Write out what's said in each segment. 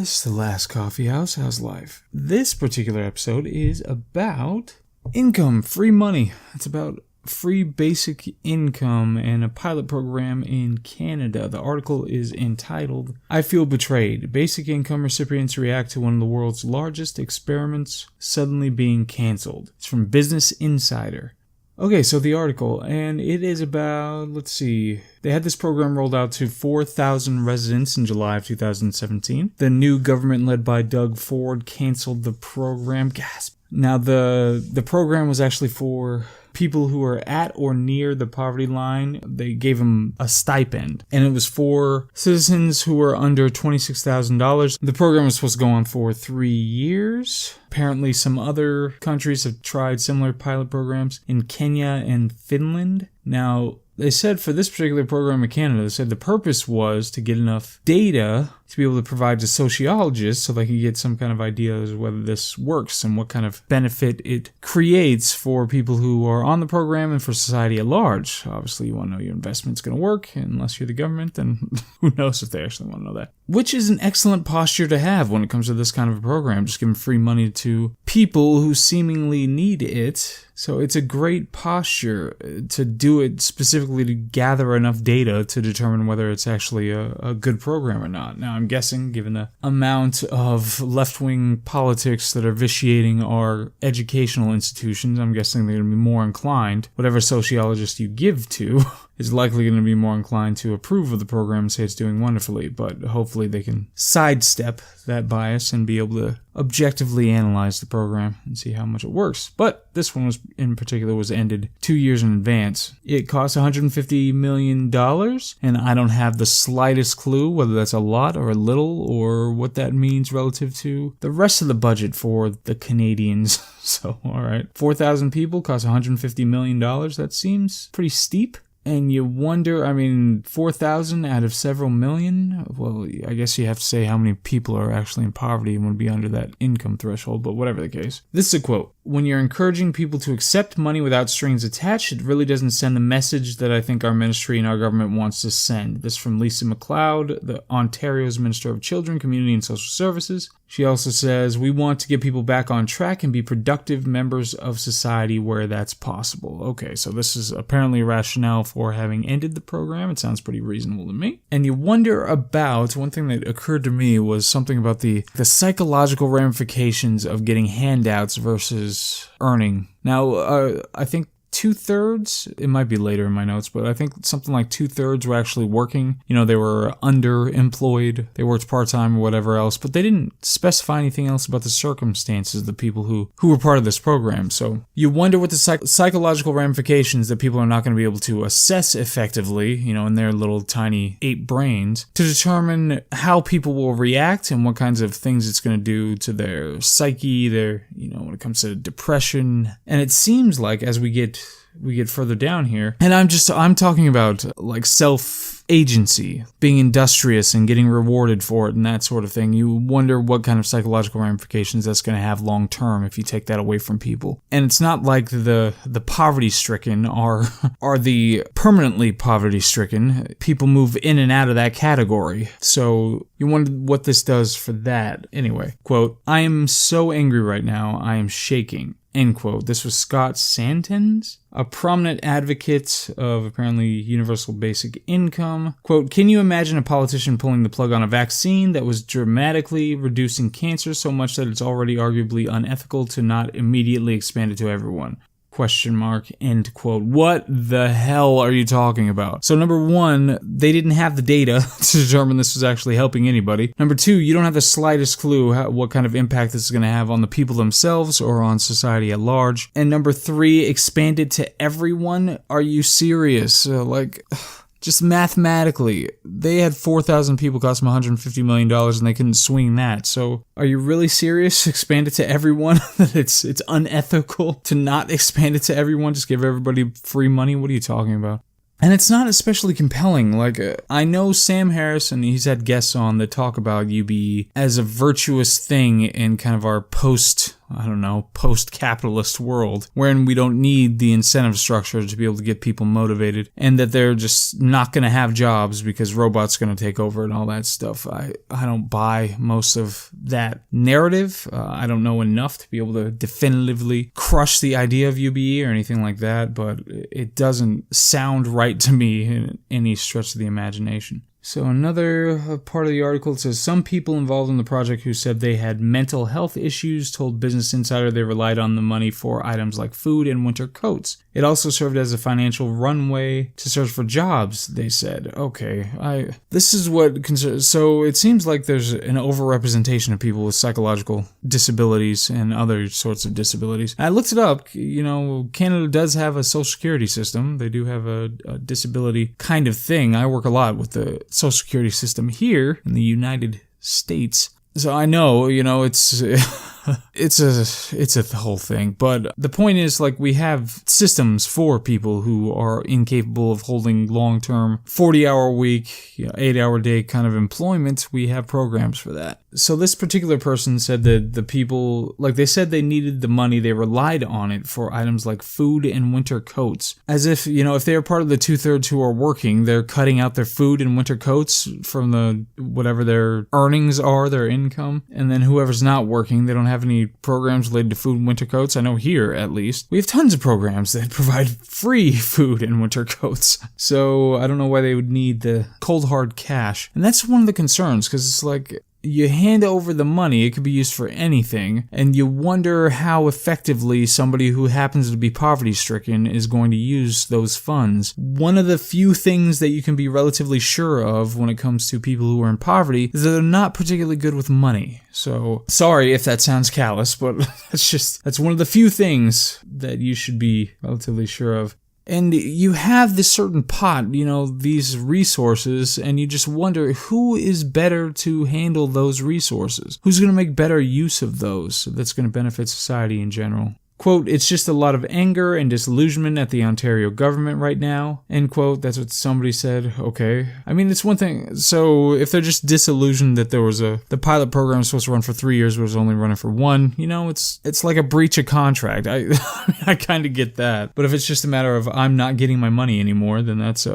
This is the Last Coffee House. How's life? This particular episode is about income, free money. It's about free basic income and a pilot program in Canada. The article is entitled, I Feel Betrayed. Basic income recipients react to one of the world's largest experiments suddenly being canceled. It's from Business Insider. Okay, so the article, and it is about, they had this program rolled out to 4,000 residents in July of 2017. The new government led by Doug Ford canceled the program. Gasp. Now, the program was actually for people who are at or near the poverty line. They gave them a stipend, and it was for citizens who were under $26,000. The program was supposed to go on for 3 years. Apparently, some other countries have tried similar pilot programs in Kenya and Finland. Now, they said for this particular program in Canada, they said the purpose was to get enough data to be able to provide to sociologists so they can get some kind of idea as whether this works and what kind of benefit it creates for people who are on the program and for society at large. Obviously, you want to know your investment's going to work. Unless you're the government, then who knows if they actually want to know that. Which is an excellent posture to have when it comes to this kind of a program. Just giving free money to people who seemingly need it. So it's a great posture to do it specifically to gather enough data to determine whether it's actually a good program or not. Now, I'm guessing, given the amount of left-wing politics that are vitiating our educational institutions, I'm guessing they're going to be more inclined, whatever sociologist you give to, is likely going to be more inclined to approve of the program and say it's doing wonderfully, but hopefully they can sidestep that bias and be able to objectively analyze the program and see how much it works. But this one in particular was ended 2 years in advance. It cost $150 million, and I don't have the slightest clue whether that's a lot or a little or what that means relative to the rest of the budget for the Canadians. So, alright. 4,000 people cost $150 million. That seems pretty steep. And you wonder, 4,000 out of several million? Well, I guess you have to say how many people are actually in poverty and would be under that income threshold, but whatever the case. This is a quote. When you're encouraging people to accept money without strings attached, it really doesn't send the message that I think our ministry and our government wants to send. This from Lisa MacLeod, the Ontario's Minister of Children, Community and Social Services. She also says, we want to get people back on track and be productive members of society where that's possible. Okay, so this is apparently a rationale for having ended the program. It sounds pretty reasonable to me. And you wonder about, one thing that occurred to me was something about the psychological ramifications of getting handouts versus earning. Now, I think 2/3, it might be later in my notes, but I think something like 2/3 were actually working. They were underemployed, they worked part-time or whatever else, but they didn't specify anything else about the circumstances of the people who were part of this program. So you wonder what the psychological ramifications that people are not going to be able to assess effectively, in their little tiny 8 brains, to determine how people will react and what kinds of things it's going to do to their psyche, when it comes to depression. And it seems like as we get further down here, and I'm talking about like self-agency, being industrious and getting rewarded for it and that sort of thing. You wonder what kind of psychological ramifications that's going to have long term if you take that away from people. And it's not like the poverty-stricken are the permanently poverty-stricken. People move in and out of that category. So you wonder what this does for that. Anyway, quote, I am so angry right now, I am shaking. End quote. This was Scott Santens, a prominent advocate of apparently universal basic income. Quote, can you imagine a politician pulling the plug on a vaccine that was dramatically reducing cancer so much that it's already arguably unethical to not immediately expand it to everyone? Question mark, end quote. What the hell are you talking about? So number one, they didn't have the data to determine this was actually helping anybody. Number two, you don't have the slightest clue what kind of impact this is going to have on the people themselves or on society at large. And number three, expand it to everyone? Are you serious? Just mathematically, they had 4,000 people cost them $150 million and they couldn't swing that. So are you really serious? Expand it to everyone? It's unethical to not expand it to everyone? Just give everybody free money? What are you talking about? And it's not especially compelling. I know Sam Harris, and he's had guests on that talk about UBE as a virtuous thing in kind of our post I don't know, post-capitalist world wherein we don't need the incentive structure to be able to get people motivated, and that they're just not going to have jobs because robots going to take over and all that stuff. I don't buy most of that narrative. I don't know enough to be able to definitively crush the idea of UBE or anything like that, but it doesn't sound right to me in any stretch of the imagination. So another part of the article says some people involved in the project who said they had mental health issues told Business Insider they relied on the money for items like food and winter coats. It also served as a financial runway to search for jobs, they said. Okay, this is what concerns. So it seems like there's an overrepresentation of people with psychological disabilities and other sorts of disabilities. I looked it up. Canada does have a social security system. They do have a disability kind of thing. I work a lot with the social security system here in the United States. So I know, it's it's a whole thing, but the point is, like, we have systems for people who are incapable of holding long-term 40-hour week, 8-hour day kind of employment. We have programs for that. So this particular person said that the people, like, they said they needed the money, they relied on it for items like food and winter coats. As if, if they are part of the 2/3 who are working, they're cutting out their food and winter coats from the whatever their earnings are, their income. And then whoever's not working, they don't have any programs related to food and winter coats. I know here, at least, we have tons of programs that provide free food and winter coats. So I don't know why they would need the cold hard cash. And that's one of the concerns, because it's like, you hand over the money, it could be used for anything, and you wonder how effectively somebody who happens to be poverty-stricken is going to use those funds. One of the few things that you can be relatively sure of when it comes to people who are in poverty is that they're not particularly good with money. So, sorry if that sounds callous, but that's one of the few things that you should be relatively sure of. And you have this certain pot, these resources, and you just wonder who is better to handle those resources? Who's going to make better use of those that's going to benefit society in general? Quote, it's just a lot of anger and disillusionment at the Ontario government right now, end quote. That's what somebody said. Okay. I mean, it's one thing. So if they're just disillusioned that there was the pilot program was supposed to run for 3 years, but was only running for 1, it's like a breach of contract. I kind of get that. But if it's just a matter of I'm not getting my money anymore, then that's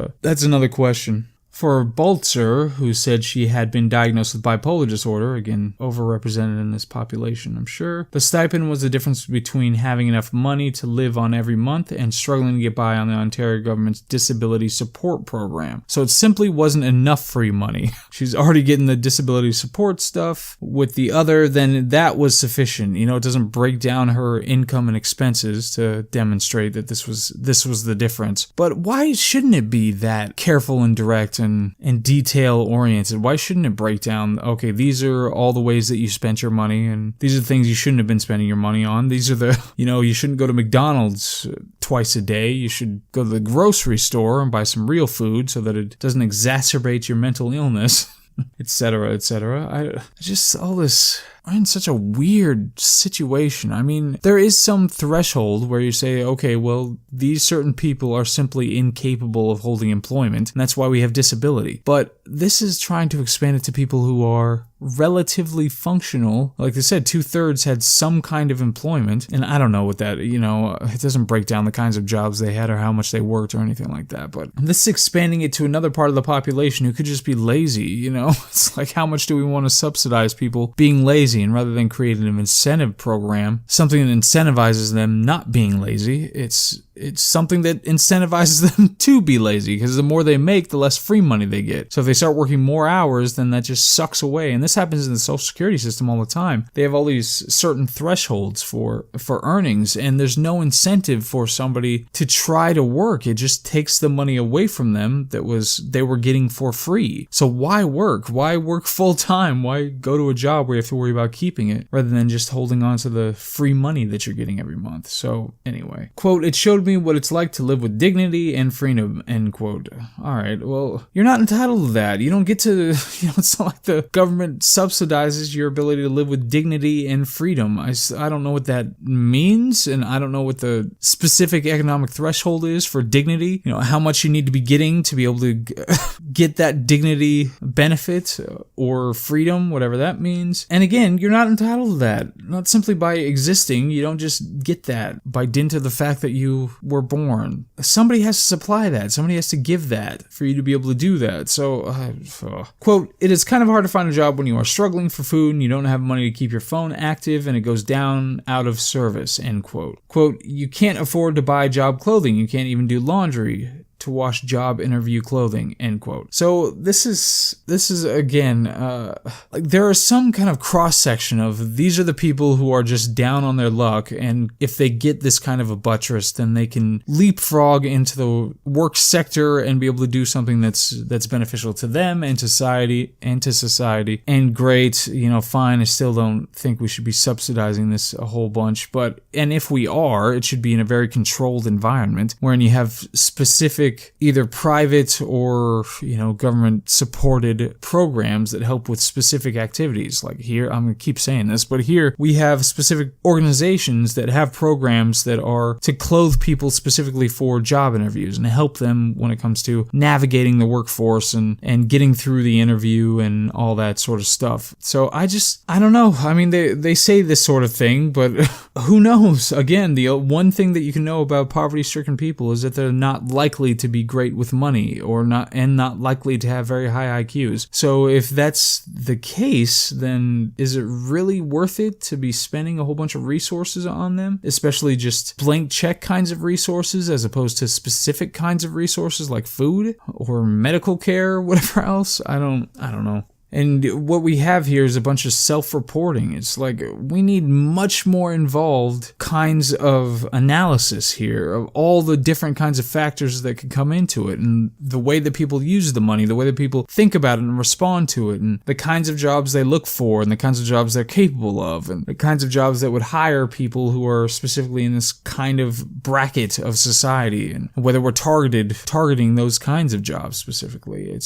another question. For Baltzer, who said she had been diagnosed with bipolar disorder, again, overrepresented in this population, I'm sure, the stipend was the difference between having enough money to live on every month and struggling to get by on the Ontario government's disability support program. So it simply wasn't enough free money. She's already getting the disability support stuff. With the other, then that was sufficient. It doesn't break down her income and expenses to demonstrate that this was the difference. But why shouldn't it be that careful and direct and detail-oriented? Why shouldn't it break down, okay, these are all the ways that you spent your money, and these are the things you shouldn't have been spending your money on. These are you shouldn't go to McDonald's twice a day. You should go to the grocery store and buy some real food so that it doesn't exacerbate your mental illness, etc., etc. We're in such a weird situation. I mean, there is some threshold where you say, okay, well, these certain people are simply incapable of holding employment, and that's why we have disability. But this is trying to expand it to people who are relatively functional. Like I said, 2/3 had some kind of employment, and I don't know what that, it doesn't break down the kinds of jobs they had or how much they worked or anything like that. But this is expanding it to another part of the population who could just be lazy, It's like, how much do we want to subsidize people being lazy? And rather than create an incentive program, something that incentivizes them not being lazy, it's something that incentivizes them to be lazy, because the more they make, the less free money they get. So if they start working more hours, then that just sucks away. And this happens in the social security system all the time. They have all these certain thresholds for earnings, and there's no incentive for somebody to try to work. It just takes the money away from them they were getting for free. So why work? Why work full time? Why go to a job where you have to worry about keeping it, rather than just holding on to the free money that you're getting every month? So anyway, quote, it showed me what it's like to live with dignity and freedom, end quote. All right, well, you're not entitled to that. You don't get to, it's not like the government subsidizes your ability to live with dignity and freedom. I don't know what that means, and I don't know what the specific economic threshold is for dignity. How much you need to be getting to be able to get that dignity benefit or freedom, whatever that means. And again, you're not entitled to that. Not simply by existing. You don't just get that by dint of the fact that you were born. Somebody has to supply that. Somebody has to give that for you to be able to do that. So, quote, "It is kind of hard to find a job when you are struggling for food and you don't have money to keep your phone active and it goes down out of service," end quote. Quote, "You can't afford to buy job clothing. You can't even do laundry to wash job interview clothing," end quote. So this is again, there is some kind of cross-section of these are the people who are just down on their luck, and if they get this kind of a buttress, then they can leapfrog into the work sector and be able to do something that's beneficial to them and society. And great, fine, I still don't think we should be subsidizing this a whole bunch, and if we are, it should be in a very controlled environment wherein you have specific either private or government supported programs that help with specific activities. Like here, I'm going to keep saying this, but here we have specific organizations that have programs that are to clothe people specifically for job interviews and help them when it comes to navigating the workforce and getting through the interview and all that sort of stuff. So I don't know. I mean, they say this sort of thing, but who knows? Again, the one thing that you can know about poverty-stricken people is that they're not likely to be great with money not likely to have very high IQs. So if that's the case, then is it really worth it to be spending a whole bunch of resources on them? Especially just blank check kinds of resources as opposed to specific kinds of resources like food or medical care or whatever else? I don't know. And what we have here is a bunch of self-reporting. It's like we need much more involved kinds of analysis here of all the different kinds of factors that could come into it, and the way that people use the money, the way that people think about it and respond to it, and the kinds of jobs they look for, and the kinds of jobs they're capable of, and the kinds of jobs that would hire people who are specifically in this kind of bracket of society, and whether we're targeting those kinds of jobs specifically.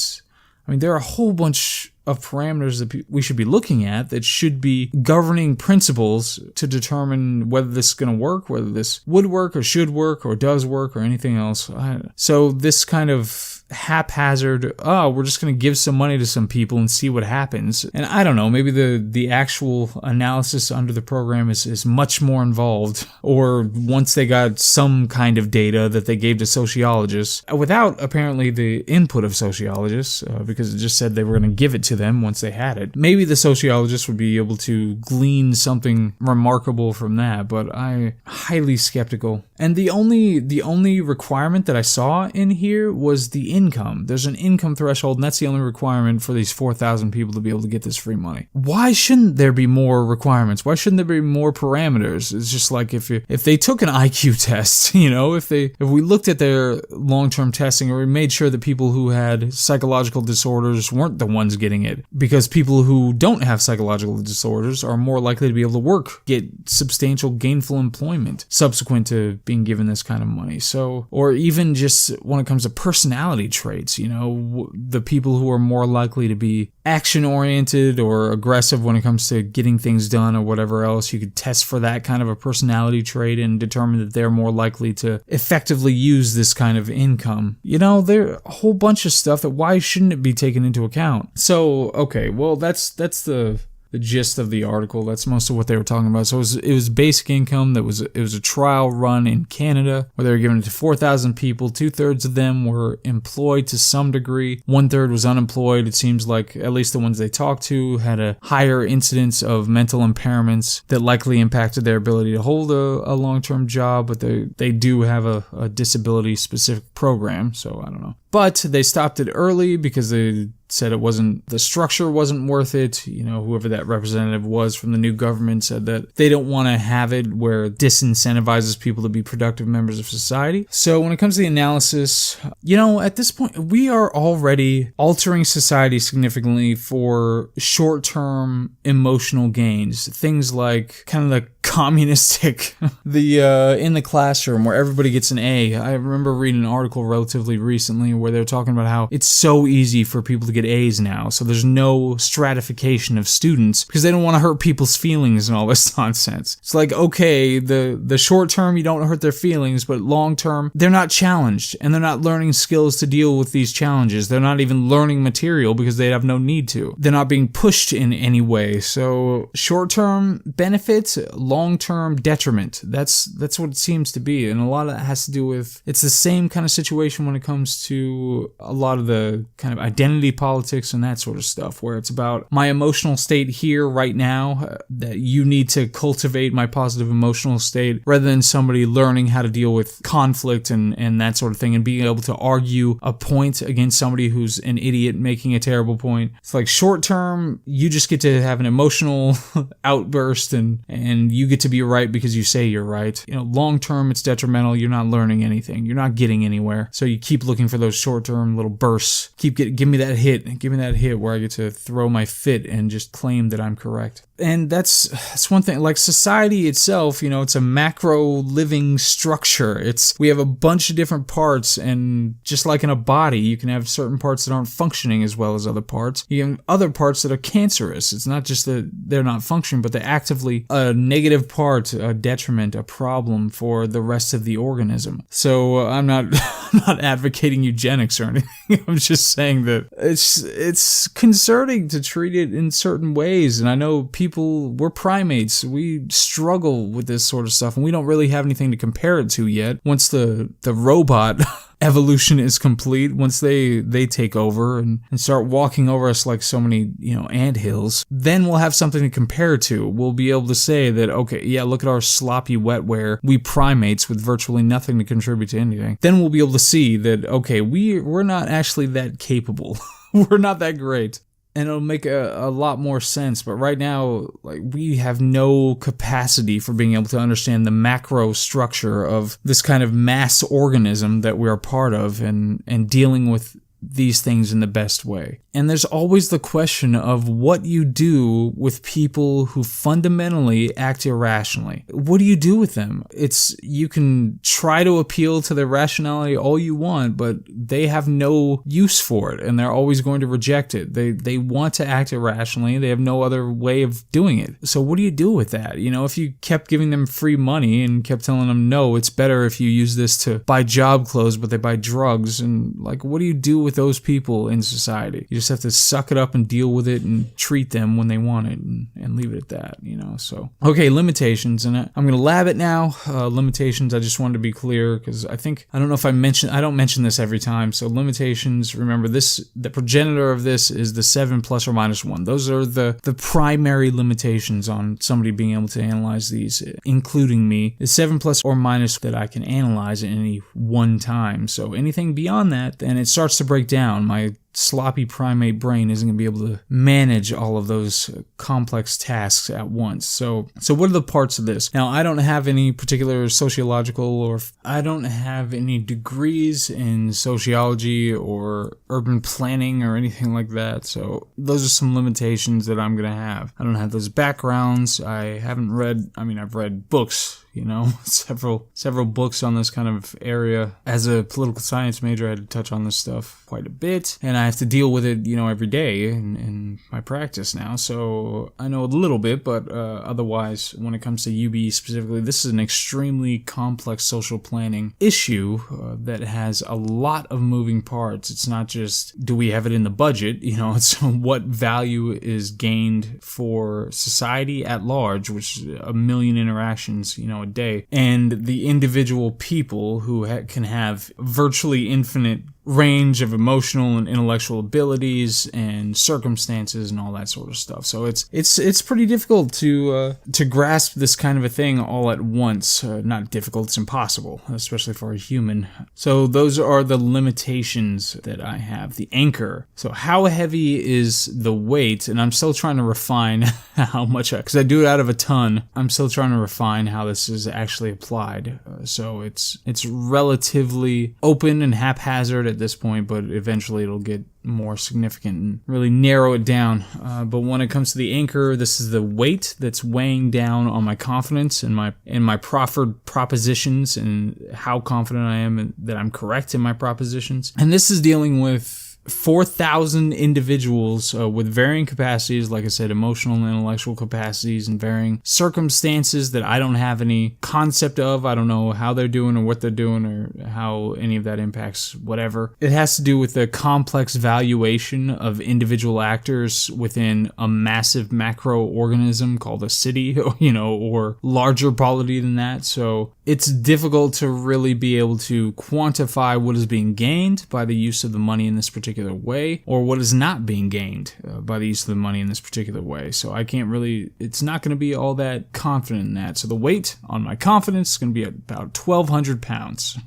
There are a whole bunch of parameters that we should be looking at that should be governing principles to determine whether this is going to work, whether this would work or should work or does work or anything else. So this kind of haphazard, we're just going to give some money to some people and see what happens. And I don't know, maybe the actual analysis under the program is much more involved, or once they got some kind of data that they gave to sociologists without apparently the input of sociologists, because it just said they were going to give it to them once they had it. Maybe the sociologists would be able to glean something remarkable from that, but I'm highly skeptical. And the only requirement that I saw in here was the income. There's an income threshold, and that's the only requirement for these 4,000 people to be able to get this free money. Why shouldn't there be more requirements? Why shouldn't there be more parameters? It's just like if they took an IQ test, if we looked at their long-term testing, or we made sure that people who had psychological disorders weren't the ones getting it, because people who don't have psychological disorders are more likely to be able to work, get substantial gainful employment subsequent to being given this kind of money. So, or even just when it comes to personality traits, the people who are more likely to be action-oriented or aggressive when it comes to getting things done or whatever else, you could test for that kind of a personality trait and determine that they're more likely to effectively use this kind of income. There are a whole bunch of stuff that why shouldn't it be taken into account? So, okay, well, that's the gist of the article. That's most of what they were talking about. So it was basic income. It was a trial run in Canada where they were giving it to 4,000 people. 2/3 of them were employed to some degree. 1/3 was unemployed. It seems like at least the ones they talked to had a higher incidence of mental impairments that likely impacted their ability to hold a long-term job, but they do have a disability-specific program, so I don't know. But they stopped it early because they said the structure wasn't worth it. Whoever that representative was from the new government said that they don't want to have it where it disincentivizes people to be productive members of society. So when it comes to the analysis, at this point, we are already altering society significantly for short-term emotional gains. Things like kind of the communistic, in the classroom where everybody gets an A. I remember reading an article relatively recently where they're talking about how it's so easy for people to get A's now, so there's no stratification of students because they don't want to hurt people's feelings and all this nonsense. It's like, okay, the short term you don't hurt their feelings, but long term they're not challenged and they're not learning skills to deal with these challenges. They're not even learning material because they have no need to. They're not being pushed in any way. So short term benefits, long term detriment. That's what it seems to be, and a lot of that has to do with, it's the same kind of situation when it comes to a lot of the kind of identity politics and that sort of stuff, where it's about my emotional state here right now, that you need to cultivate my positive emotional state rather than somebody learning how to deal with conflict and that sort of thing and being able to argue a point against somebody who's an idiot making a terrible point. It's like short term, you just get to have an emotional outburst and you get to be right because you say you're right. Long term, it's detrimental. You're not learning anything. You're not getting anywhere. So you keep looking for those short term little bursts. Give me that hit. Give me that hit where I get to throw my fit and just claim that I'm correct. And that's one thing. Like society itself, it's a macro living structure. We have a bunch of different parts, and just like in a body, you can have certain parts that aren't functioning as well as other parts. You have other parts that are cancerous. It's not just that they're not functioning, but they're actively a negative part, a detriment, a problem for the rest of the organism. So I'm not advocating eugenics or anything. I'm just saying that it's concerning to treat it in certain ways. And I know we're primates. We struggle with this sort of stuff, and we don't really have anything to compare it to yet. Once the robot evolution is complete, once they take over and start walking over us like so many, anthills, then we'll have something to compare to. We'll be able to say that, okay, yeah, look at our sloppy wetware. We primates with virtually nothing to contribute to anything. Then we'll be able to see that, okay, we're not actually that capable. We're not that great. And it'll make a lot more sense. But right now, we have no capacity for being able to understand the macro structure of this kind of mass organism that we're a part of and dealing with these things in the best way. And there's always the question of what you do with people who fundamentally act irrationally. What do you do with them? You can try to appeal to their rationality all you want, but they have no use for it, and they're always going to reject it. They want to act irrationally. They have no other way of doing it. So what do you do with that? If you kept giving them free money and kept telling them, no, it's better if you use this to buy job clothes, but they buy drugs, and what do you do with those people in society? You just have to suck it up and deal with it and treat them when they want it and leave it at that, So, okay, limitations, and I'm going to lab it now. Limitations, I just wanted to be clear because I don't know if I don't mention this every time. So limitations, remember the progenitor of this is the 7 plus or minus 1. Those are the primary limitations on somebody being able to analyze these, including me. The 7 plus or minus that I can analyze at any one time. So anything beyond that, then it starts to break down. My sloppy primate brain isn't going to be able to manage all of those complex tasks at once. So what are the parts of this? Now, I don't have any particular sociological or I don't have any degrees in sociology or urban planning or anything like that. So those are some limitations that I'm going to have. I don't have those backgrounds. I've read books, several books on this kind of area. As a political science major, I had to touch on this stuff quite a bit, and I have to deal with it, every day in my practice now. So I know a little bit, but otherwise, when it comes to UB specifically, this is an extremely complex social planning issue that has a lot of moving parts. It's not just, do we have it in the budget? It's what value is gained for society at large, which is 1 million interactions, a day, and the individual people who can have virtually infinite range of emotional and intellectual abilities and circumstances and all that sort of stuff. So it's pretty difficult to grasp this kind of a thing all at once. Not difficult, it's impossible, especially for a human. So those are the limitations that I have. The anchor. So how heavy is the weight? And I'm still trying to refine how much, because I do it out of a ton. I'm still trying to refine how this is actually applied. So it's relatively open and haphazard at this point, but eventually it'll get more significant and really narrow it down. But when it comes to the anchor, this is the weight that's weighing down on my confidence and my proffered propositions and how confident I am that I'm correct in my propositions. And this is dealing with 4,000 individuals with varying capacities, like I said, emotional and intellectual capacities, and varying circumstances that I don't have any concept of. I don't know how they're doing or what they're doing or how any of that impacts whatever. It has to do with the complex valuation of individual actors within a massive macro organism called a city, or larger polity than that. So it's difficult to really be able to quantify what is being gained by the use of the money in this particular way, or what is not being gained by the use of the money in this particular way. So I can't really, it's not going to be all that confident in that. So the weight on my confidence is going to be about 1,200 pounds.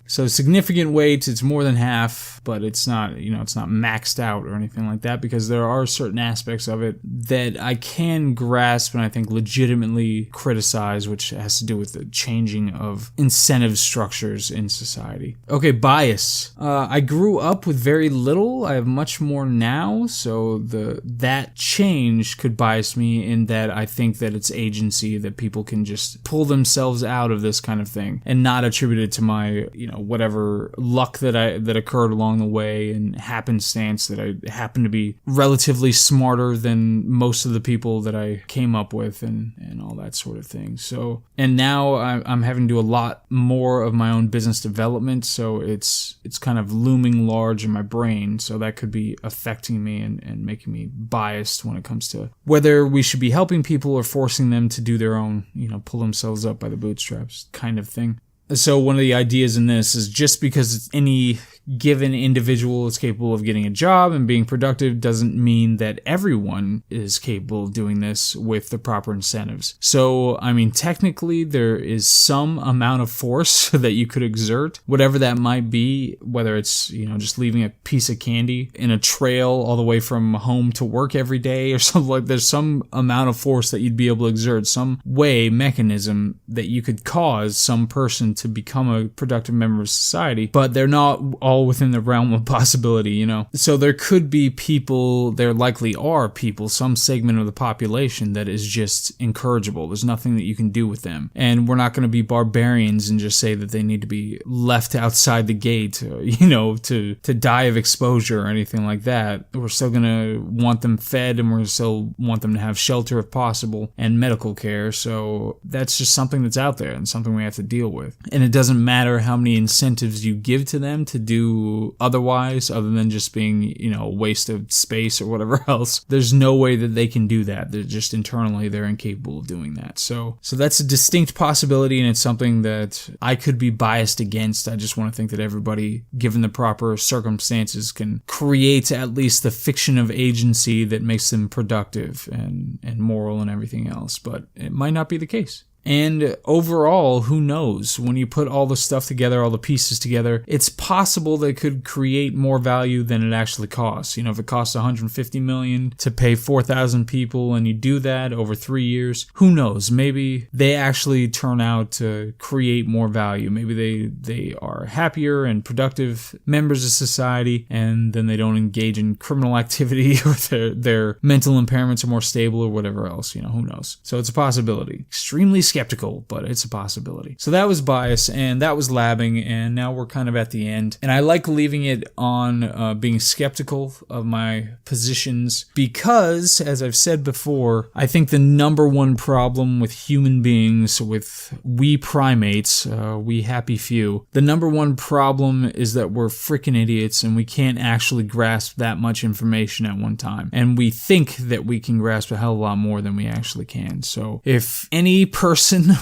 So significant weight, it's more than half, but it's not, it's not maxed out or anything like that, because there are certain aspects of it that I can grasp and I think legitimately criticize, which has to do with the changing of incentive structures in society. Okay, bias. I grew up with very little. I have much more now, so that change could bias me in that I think that it's agency, that people can just pull themselves out of this kind of thing and not attribute it to my, whatever luck that occurred along the way and happenstance, that I happen to be relatively smarter than most of the people that I came up with and all that sort of thing. So, and now I'm having to do a lot more of my own business development, so it's kind of looming large in my brain, so that could be affecting me and making me biased when it comes to whether we should be helping people or forcing them to do their own, pull themselves up by the bootstraps kind of thing. So one of the ideas in this is just because any given individual is capable of getting a job and being productive doesn't mean that everyone is capable of doing this with the proper incentives. So, technically there is some amount of force that you could exert, whatever that might be, whether it's, just leaving a piece of candy in a trail all the way from home to work every day or something like that. There's some amount of force that you'd be able to exert, some mechanism that you could cause some person to become a productive member of society, but they're not all within the realm of possibility, So there could be people, there likely are people, some segment of the population that is just incorrigible. There's nothing that you can do with them. And we're not going to be barbarians and just say that they need to be left outside the gate, to die of exposure or anything like that. We're still going to want them fed, and we're still want them to have shelter if possible and medical care. So that's just something that's out there and something we have to deal with. And it doesn't matter how many incentives you give to them to do otherwise, other than just being, a waste of space or whatever else. There's no way that they can do that. They're just internally, they're incapable of doing that. So that's a distinct possibility, and it's something that I could be biased against. I just want to think that everybody, given the proper circumstances, can create at least the fiction of agency that makes them productive and moral and everything else. But it might not be the case. And overall, who knows? When you put all the stuff together, all the pieces together, it's possible they could create more value than it actually costs. If it costs $150 million to pay 4,000 people and you do that over 3 years, who knows? Maybe they actually turn out to create more value. Maybe they are happier and productive members of society, and then they don't engage in criminal activity, or their mental impairments are more stable, or whatever else. Who knows? So it's a possibility. Extremely skeptical, but it's a possibility. So that was bias, and that was labbing, and now we're kind of at the end. And I like leaving it on being skeptical of my positions because, as I've said before, I think the number one problem with human beings, with we primates, we happy few, the number one problem is that we're freaking idiots and we can't actually grasp that much information at one time. And we think that we can grasp a hell of a lot more than we actually can. So if any person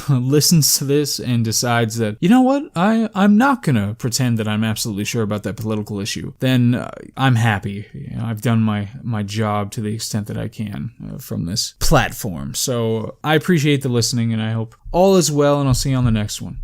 listens to this and decides that, I'm not gonna pretend that I'm absolutely sure about that political issue, then I'm happy. I've done my job to the extent that I can from this platform. So I appreciate the listening, and I hope all is well, and I'll see you on the next one.